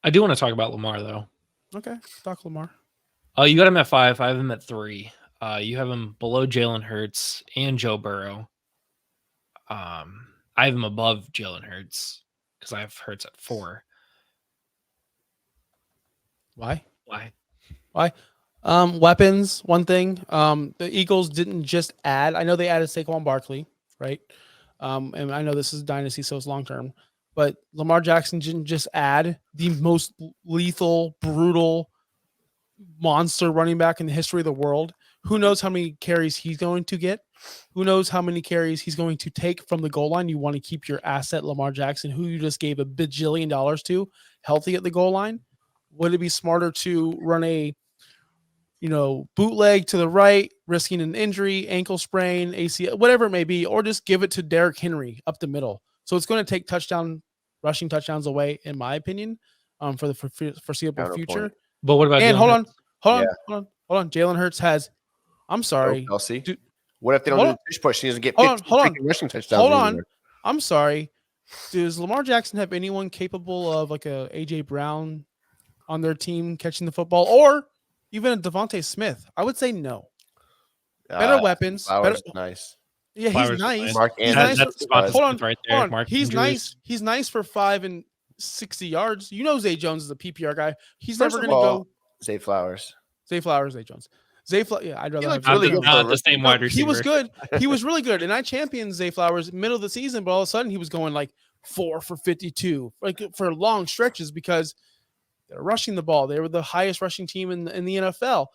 I do want to talk about Lamar though. Okay, talk Lamar. Oh, you got him at 5. I have him at 3. You have him below Jalen Hurts and Joe Burrow. I have him above Jalen Hurts because I have Hurts at 4. Why? Why? Weapons, one thing. The Eagles didn't just add. I know they added Saquon Barkley, right? And I know this is Dynasty, so it's long term. But Lamar Jackson didn't just add the most lethal, brutal monster running back in the history of the world. Who knows how many carries he's going to get? Who knows how many carries he's going to take from the goal line? You want to keep your asset, Lamar Jackson, who you just gave $1 bajillion to, healthy at the goal line? Would it be smarter to run a bootleg to the right, risking an injury, ankle sprain, ACL, whatever it may be, or just give it to Derrick Henry up the middle? So it's going to take rushing touchdowns away, in my opinion, for the foreseeable future. But what about? And hold on. Jalen Hurts has. I'm sorry. Kelsey. What if they don't do the push push? He doesn't get 15 rushing touchdowns. Hold on. I'm sorry. Does Lamar Jackson have anyone capable of like a AJ Brown on their team catching the football, or even a Devontae Smith? I would say no. Better weapons. Nice. Yeah, Flowers he's nice. Mark Andrews. Hold on, right there. Hold on. Mark He's Andrews. nice. He's nice for 5 and 60 yards. You know Zay Jones is a PPR guy. He's First never of going to all, go. Zay Flowers, Zay Jones. Yeah, I'd rather have really good. Not the same wide receiver. He was good. He was really good. And I championed Zay Flowers middle of the season, but all of a sudden he was going like 4 for 52, like for long stretches because they're rushing the ball. They were the highest rushing team in the NFL.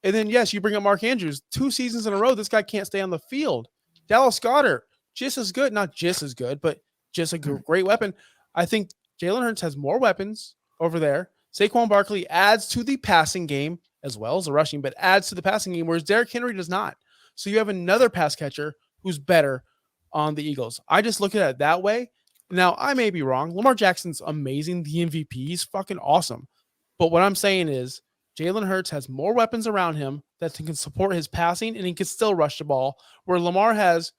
And then, yes, you bring up Mark Andrews. 2 seasons in a row, this guy can't stay on the field. Dallas Goedert, just as good. Not just as good, but just a great weapon. I think Jalen Hurts has more weapons over there. Saquon Barkley adds to the passing game as well as the rushing, but adds to the passing game, whereas Derrick Henry does not. So you have another pass catcher who's better on the Eagles. I just look at it that way. Now, I may be wrong. Lamar Jackson's amazing. The MVP, he's fucking awesome. But what I'm saying is Jalen Hurts has more weapons around him that can support his passing, and he can still rush the ball, where Lamar has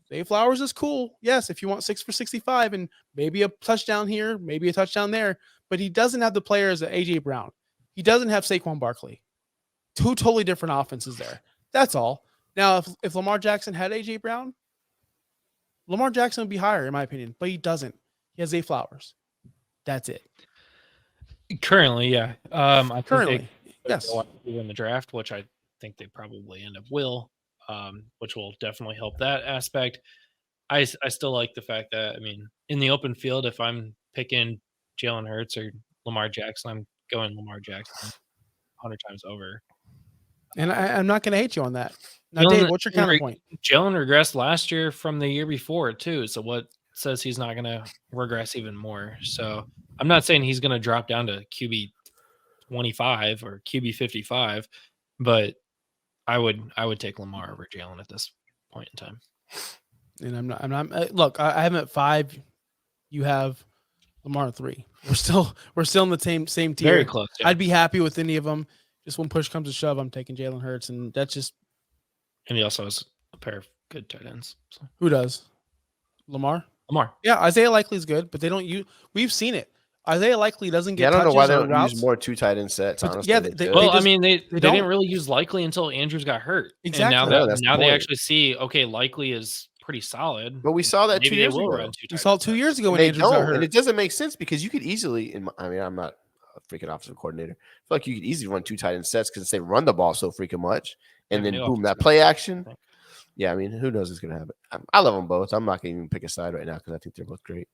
Zay Flowers is cool. Yes, if you want 6 for 65 and maybe a touchdown here, maybe a touchdown there, but he doesn't have the players of A.J. Brown. He doesn't have Saquon Barkley. 2 totally different offenses there. That's all. Now, if Lamar Jackson had A.J. Brown, Lamar Jackson would be higher, in my opinion, but he doesn't. He has Zay Flowers. That's it. Currently, yeah. I think yes. In the draft, which I think they probably end up will, which will definitely help that aspect. I still like the fact that, I mean, in the open field, if I'm picking Jalen Hurts or Lamar Jackson, I'm going Lamar Jackson 100 times over. And I'm not going to hate you on that. Now, Dave, what's your counterpoint? Jalen regressed last year from the year before, too. So what says he's not going to regress even more? So I'm not saying he's going to drop down to QB 25 or QB 55, but I would take Lamar over Jalen at this point in time. And I'm not. Look, I have him at 5. You have Lamar at 3. We're still in the same tier. Very close. Yeah. I'd be happy with any of them. Just when push comes to shove, I'm taking Jalen Hurts, and that's just. And he also has a pair of good tight ends. So. Who does? Lamar. Yeah, Isaiah Likely is good, but they don't use. We've seen it. Isaiah Likely doesn't get. I don't know why they don't routes. use more 2 tight end sets. Honestly, yeah, they didn't really use Likely until Andrews got hurt. Exactly. And now they actually see, okay, Likely is pretty solid. But we saw that Maybe 2 years ago. We saw it 2 years ago when Andrews got hurt. And it doesn't make sense because you could easily. I'm not a freaking offensive coordinator. I feel like you could easily run 2 tight end sets because they run the ball so freaking much, and then boom, that play action. Yeah, I mean, who knows what's going to happen? I love them both. I'm not going to even pick a side right now because I think they're both great.